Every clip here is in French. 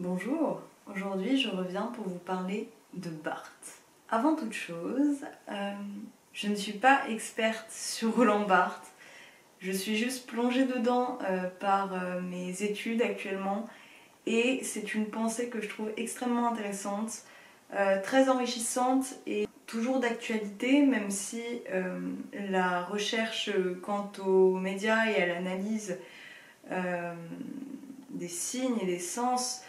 Bonjour, aujourd'hui je reviens pour vous parler de Barthes. Avant toute chose, je ne suis pas experte sur Roland Barthes, je suis juste plongée dedans par mes études actuellement et c'est une pensée que je trouve extrêmement intéressante, très enrichissante et toujours d'actualité, même si la recherche quant aux médias et à l'analyse des signes et des sens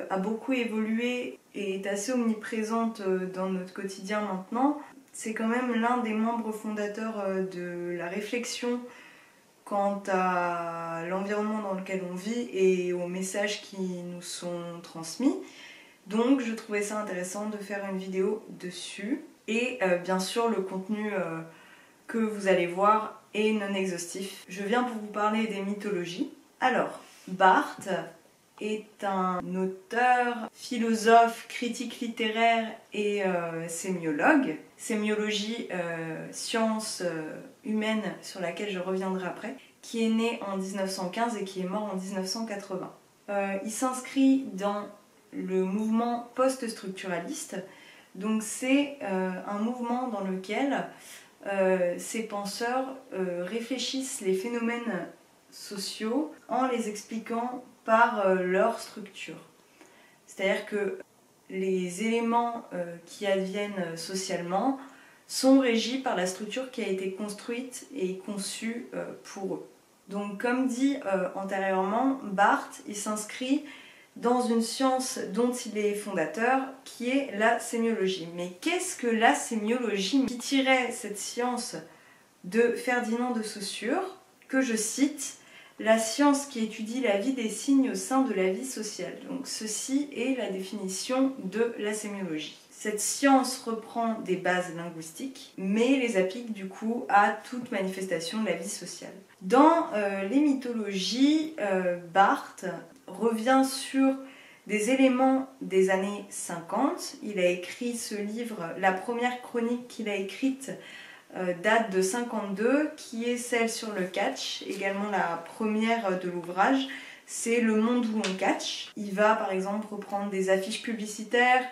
a beaucoup évolué et est assez omniprésente dans notre quotidien maintenant. C'est quand même l'un des membres fondateurs de la réflexion quant à l'environnement dans lequel on vit et aux messages qui nous sont transmis. Donc je trouvais ça intéressant de faire une vidéo dessus. Et bien sûr le contenu que vous allez voir est non exhaustif. Je viens pour vous parler des mythologies. Alors, Barthes est un auteur, philosophe, critique littéraire et sémiologue. Sémiologie, science humaine sur laquelle je reviendrai après, qui est né en 1915 et qui est mort en 1980. Il s'inscrit dans le mouvement post-structuraliste, donc c'est un mouvement dans lequel ces penseurs réfléchissent les phénomènes sociaux en les expliquant par leur structure. C'est-à-dire que les éléments qui adviennent socialement sont régis par la structure qui a été construite et conçue pour eux. Donc comme dit antérieurement, Barthes il s'inscrit dans une science dont il est fondateur, qui est la sémiologie. Mais qu'est-ce que la sémiologie qui tirait cette science de Ferdinand de Saussure, que je cite, la science qui étudie la vie des signes au sein de la vie sociale. Donc ceci est la définition de la sémiologie. Cette science reprend des bases linguistiques, mais les applique du coup à toute manifestation de la vie sociale. Dans les mythologies, Barthes revient sur des éléments des années 50. Il a écrit ce livre, la première chronique qu'il a écrite date de 52, qui est celle sur le catch, également la première de l'ouvrage, c'est Le monde où on catch. Il va par exemple reprendre des affiches publicitaires,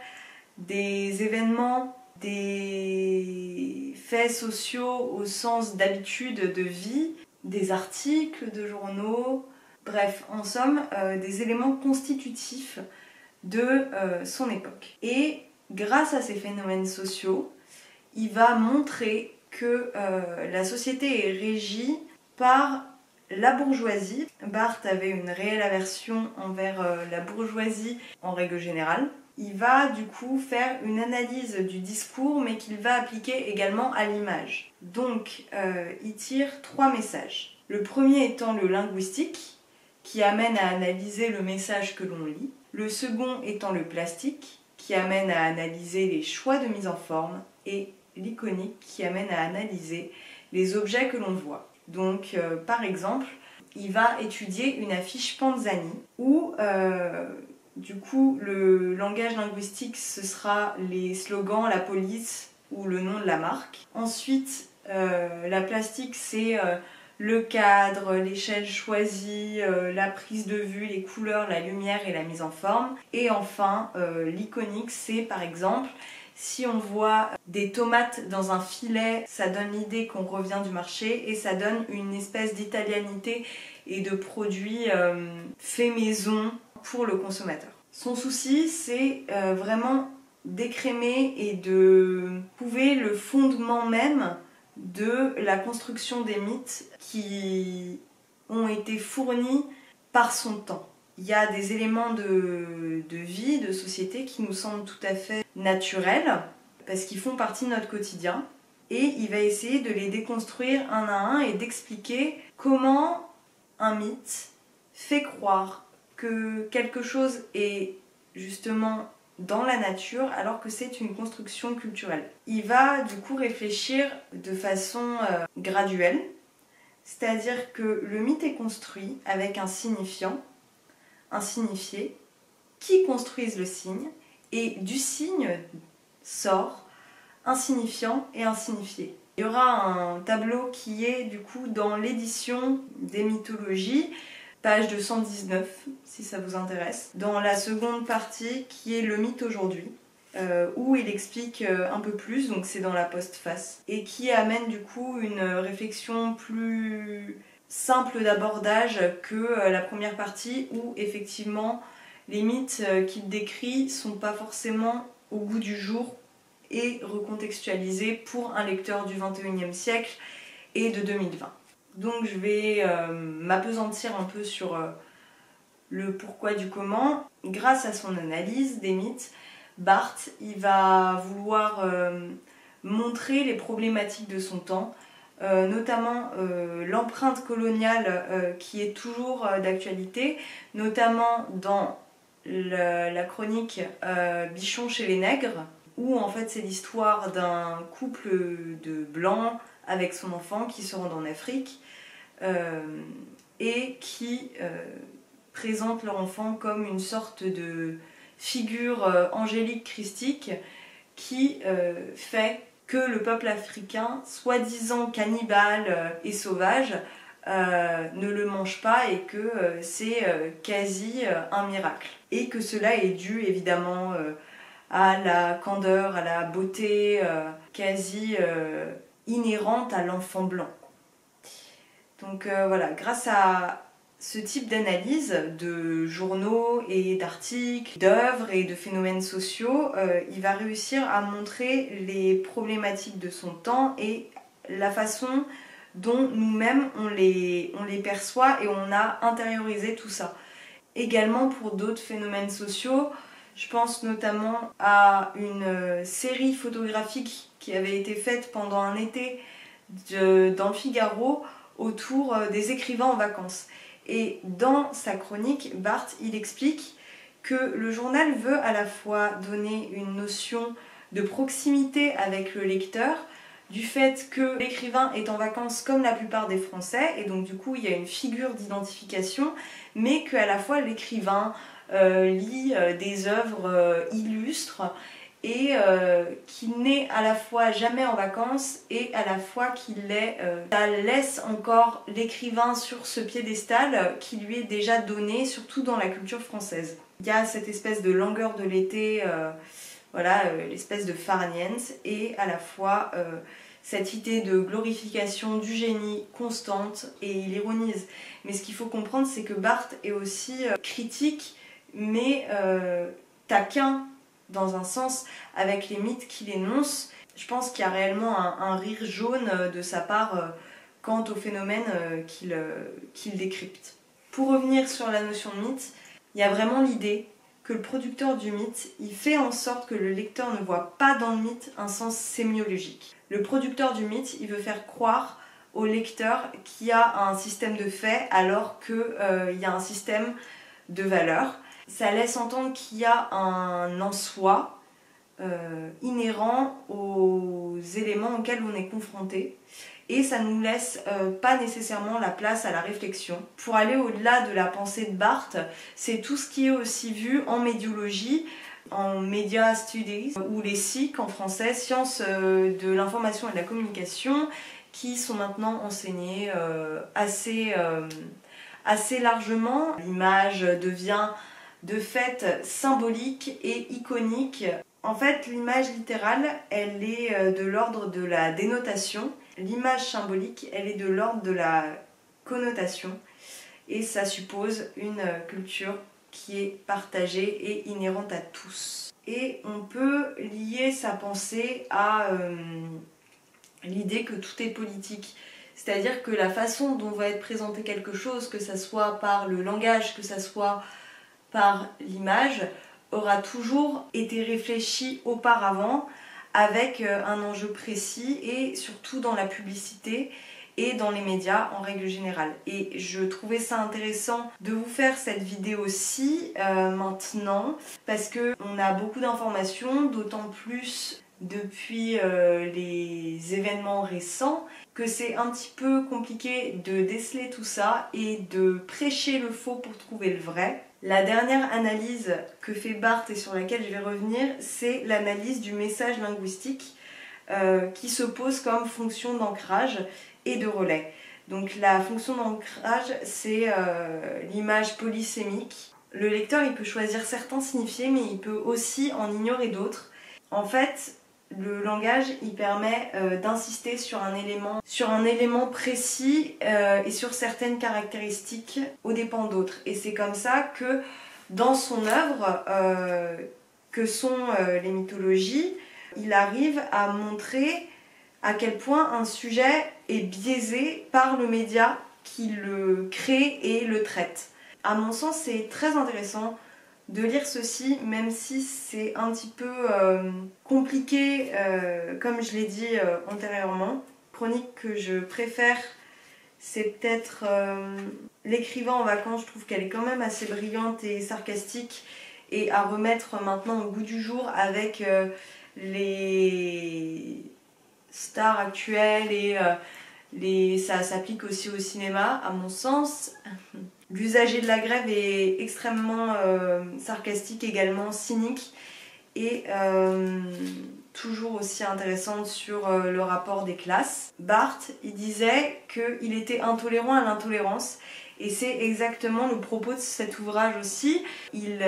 des événements, des faits sociaux au sens d'habitude de vie, des articles de journaux, bref, en somme, des éléments constitutifs de son époque. Et grâce à ces phénomènes sociaux, il va montrer que la société est régie par la bourgeoisie. Barthes avait une réelle aversion envers la bourgeoisie en règle générale. Il va du coup faire une analyse du discours, mais qu'il va appliquer également à l'image. Donc, il tire 3 messages. Le premier étant le linguistique, qui amène à analyser le message que l'on lit. Le second étant le plastique, qui amène à analyser les choix de mise en forme. Et l'iconique, qui amène à analyser les objets que l'on voit. Donc, par exemple, il va étudier une affiche Panzani, où du coup, le langage linguistique, ce sera les slogans, la police ou le nom de la marque. Ensuite, la plastique, c'est le cadre, l'échelle choisie, la prise de vue, les couleurs, la lumière et la mise en forme. Et enfin, l'iconique, c'est par exemple, si on voit des tomates dans un filet, ça donne l'idée qu'on revient du marché et ça donne une espèce d'italianité et de produit fait maison pour le consommateur. Son souci, c'est vraiment d'écrémer et de prouver le fondement même de la construction des mythes qui ont été fournis par son temps. Il y a des éléments de vie, de société qui nous semblent tout à fait naturels parce qu'ils font partie de notre quotidien et il va essayer de les déconstruire un à un et d'expliquer comment un mythe fait croire que quelque chose est justement dans la nature alors que c'est une construction culturelle. Il va du coup réfléchir de façon graduelle, c'est-à-dire que le mythe est construit avec un signifiant, un signifié, qui construisent le signe, et du signe sort un signifiant et un signifié. Il y aura un tableau qui est du coup dans l'édition des mythologies, page 219 si ça vous intéresse, dans la seconde partie qui est le mythe aujourd'hui, où il explique un peu plus, donc c'est dans la postface, et qui amène du coup une réflexion plus simple d'abordage que la première partie, où effectivement les mythes qu'il décrit sont pas forcément au goût du jour et recontextualisés pour un lecteur du 21e siècle et de 2020. Donc je vais m'appesantir un peu sur le pourquoi du comment. Grâce à son analyse des mythes, Barthes il va vouloir montrer les problématiques de son temps, notamment l'empreinte coloniale qui est toujours d'actualité, notamment dans la chronique Bichon chez les nègres, où en fait c'est l'histoire d'un couple de blancs avec son enfant qui se rendent en Afrique et qui présentent leur enfant comme une sorte de figure angélique christique qui fait que le peuple africain, soi-disant cannibale et sauvage, ne le mange pas et que c'est quasi un miracle. Et que cela est dû évidemment à la candeur, à la beauté quasi inhérente à l'enfant blanc. Donc voilà, grâce à ce type d'analyse de journaux et d'articles, d'œuvres et de phénomènes sociaux, il va réussir à montrer les problématiques de son temps et la façon dont nous-mêmes on les perçoit et on a intériorisé tout ça. Également pour d'autres phénomènes sociaux, je pense notamment à une série photographique qui avait été faite pendant un été dans le Figaro autour des écrivains en vacances. Et dans sa chronique, Barthes il explique que le journal veut à la fois donner une notion de proximité avec le lecteur, du fait que l'écrivain est en vacances comme la plupart des Français, et donc du coup il y a une figure d'identification, mais qu'à la fois l'écrivain lit des œuvres illustres et qu'il n'est à la fois jamais en vacances et à la fois qu'il est... ça laisse encore l'écrivain sur ce piédestal qui lui est déjà donné, surtout dans la culture française. Il y a cette espèce de langueur de l'été, voilà, l'espèce de farniente, et à la fois cette idée de glorification du génie constante, et il ironise. Mais ce qu'il faut comprendre, c'est que Barthes est aussi critique, mais taquin, dans un sens, avec les mythes qu'il énonce. Je pense qu'il y a réellement un rire jaune de sa part quant au phénomène qu'il décrypte. Pour revenir sur la notion de mythe, il y a vraiment l'idée que le producteur du mythe, il fait en sorte que le lecteur ne voit pas dans le mythe un sens sémiologique. Le producteur du mythe, il veut faire croire au lecteur qu'il y a un système de faits alors qu'il y a un système de valeurs. Ça laisse entendre qu'il y a un en soi inhérent aux éléments auxquels on est confronté, et ça ne nous laisse pas nécessairement la place à la réflexion. Pour aller au-delà de la pensée de Barthes, c'est tout ce qui est aussi vu en médiologie, en Media Studies, ou les SIC en français, sciences de l'information et de la communication, qui sont maintenant enseignées assez largement. L'image devient de fait symbolique et iconique. En fait, l'image littérale, elle est de l'ordre de la dénotation. L'image symbolique, elle est de l'ordre de la connotation. Et ça suppose une culture qui est partagée et inhérente à tous. Et on peut lier sa pensée à l'idée que tout est politique. C'est-à-dire que la façon dont va être présenté quelque chose, que ça soit par le langage, que ça soit par l'image, aura toujours été réfléchi auparavant avec un enjeu précis, et surtout dans la publicité et dans les médias en règle générale. Et je trouvais ça intéressant de vous faire cette vidéo-ci maintenant, parce qu'on a beaucoup d'informations, d'autant plus depuis les événements récents, que c'est un petit peu compliqué de déceler tout ça et de prêcher le faux pour trouver le vrai. La dernière analyse que fait Barthes et sur laquelle je vais revenir, c'est l'analyse du message linguistique qui se pose comme fonction d'ancrage et de relais. Donc la fonction d'ancrage, c'est l'image polysémique. Le lecteur, il peut choisir certains signifiés, mais il peut aussi en ignorer d'autres. En fait, le langage, il permet d'insister sur un élément précis et sur certaines caractéristiques aux dépens d'autres. Et c'est comme ça que dans son œuvre, que sont les mythologies, il arrive à montrer à quel point un sujet est biaisé par le média qui le crée et le traite. À mon sens, c'est très intéressant de lire ceci, même si c'est un petit peu compliqué, comme je l'ai dit antérieurement. Chronique que je préfère, c'est peut-être L'écrivain en vacances. Je trouve qu'elle est quand même assez brillante et sarcastique, et à remettre maintenant au goût du jour avec les stars actuelles et ça s'applique aussi au cinéma, à mon sens. L'usager de la grève est extrêmement sarcastique également, cynique, et toujours aussi intéressante sur le rapport des classes. Barthes, il disait qu'il était intolérant à l'intolérance, et c'est exactement le propos de cet ouvrage aussi. Il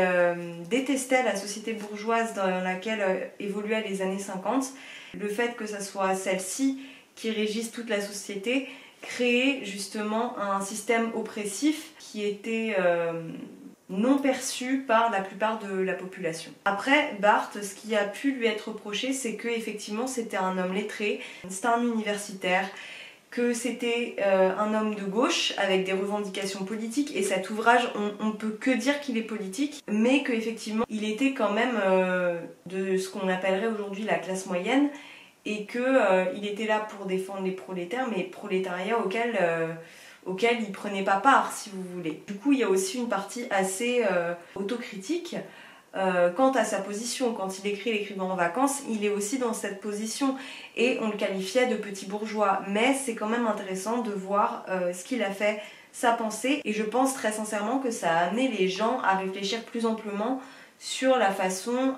détestait la société bourgeoise dans laquelle évoluaient les années 50. Le fait que ça soit celle-ci qui régisse toute la société créait justement un système oppressif qui était non perçu par la plupart de la population. Après, Barthes, ce qui a pu lui être reproché, c'est qu'effectivement c'était un homme lettré, c'était un universitaire, que c'était un homme de gauche avec des revendications politiques, et cet ouvrage, on peut que dire qu'il est politique, mais qu'effectivement il était quand même de ce qu'on appellerait aujourd'hui la classe moyenne, et qu'il était là pour défendre les prolétaires, mais prolétariat auquel il prenait pas part, si vous voulez. Du coup, il y a aussi une partie assez autocritique quant à sa position. Quand il écrit L'écrivain en vacances, il est aussi dans cette position, et on le qualifiait de petit bourgeois. Mais c'est quand même intéressant de voir ce qu'il a fait, sa pensée, et je pense très sincèrement que ça a amené les gens à réfléchir plus amplement sur la façon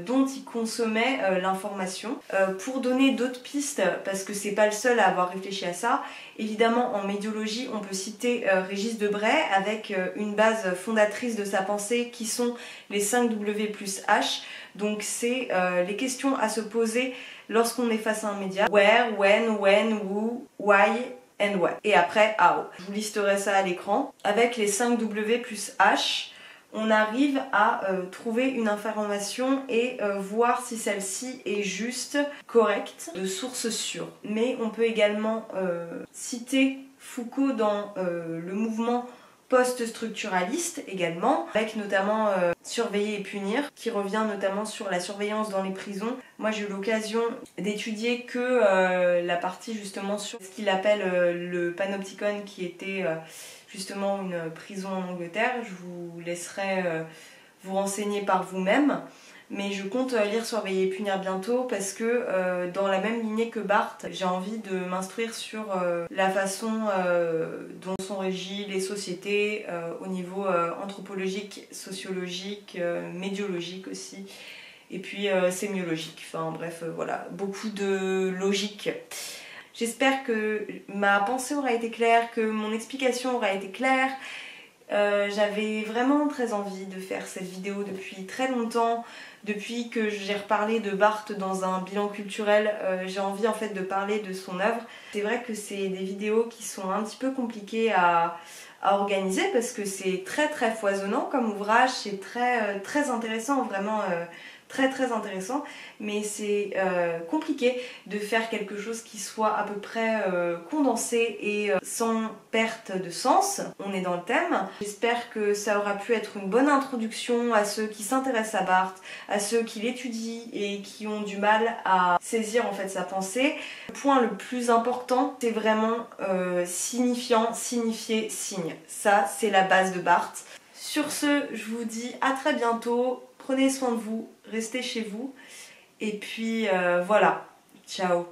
dont il consommait l'information. Pour donner d'autres pistes, parce que c'est pas le seul à avoir réfléchi à ça, évidemment en médiologie on peut citer Régis Debray avec une base fondatrice de sa pensée qui sont les 5 W plus H. Donc c'est les questions à se poser lorsqu'on est face à un média. Where, when, who, why and what. Et après how. Je vous listerai ça à l'écran. Avec les 5 W plus H, on arrive à trouver une information et voir si celle-ci est juste, correcte, de source sûre. Mais on peut également citer Foucault dans le mouvement post-structuraliste également, avec notamment Surveiller et punir, qui revient notamment sur la surveillance dans les prisons. Moi j'ai eu l'occasion d'étudier que la partie justement sur ce qu'il appelle le panopticon, qui était justement une prison en Angleterre. Je vous laisserai vous renseigner par vous-même, mais je compte lire Surveiller et punir bientôt, parce que dans la même lignée que Barthes, j'ai envie de m'instruire sur la façon dont sont régies les sociétés au niveau anthropologique, sociologique, médiologique aussi, et puis sémiologique. Enfin bref, voilà, beaucoup de logique. J'espère que ma pensée aura été claire, que mon explication aura été claire. J'avais vraiment très envie de faire cette vidéo depuis très longtemps. Depuis que j'ai reparlé de Barthes dans un bilan culturel, j'ai envie en fait de parler de son œuvre. C'est vrai que c'est des vidéos qui sont un petit peu compliquées à organiser, parce que c'est très foisonnant comme ouvrage, c'est très intéressant, vraiment très intéressant, mais c'est compliqué de faire quelque chose qui soit à peu près condensé et sans perte de sens. On est dans le thème. J'espère que ça aura pu être une bonne introduction à ceux qui s'intéressent à Barthes, à ceux qui l'étudient et qui ont du mal à saisir en fait sa pensée. Le point le plus important, c'est vraiment signifiant, signifier, signe. Ça, c'est la base de Barthes. Sur ce, je vous dis à très bientôt. Prenez soin de vous, restez chez vous, et puis voilà, ciao.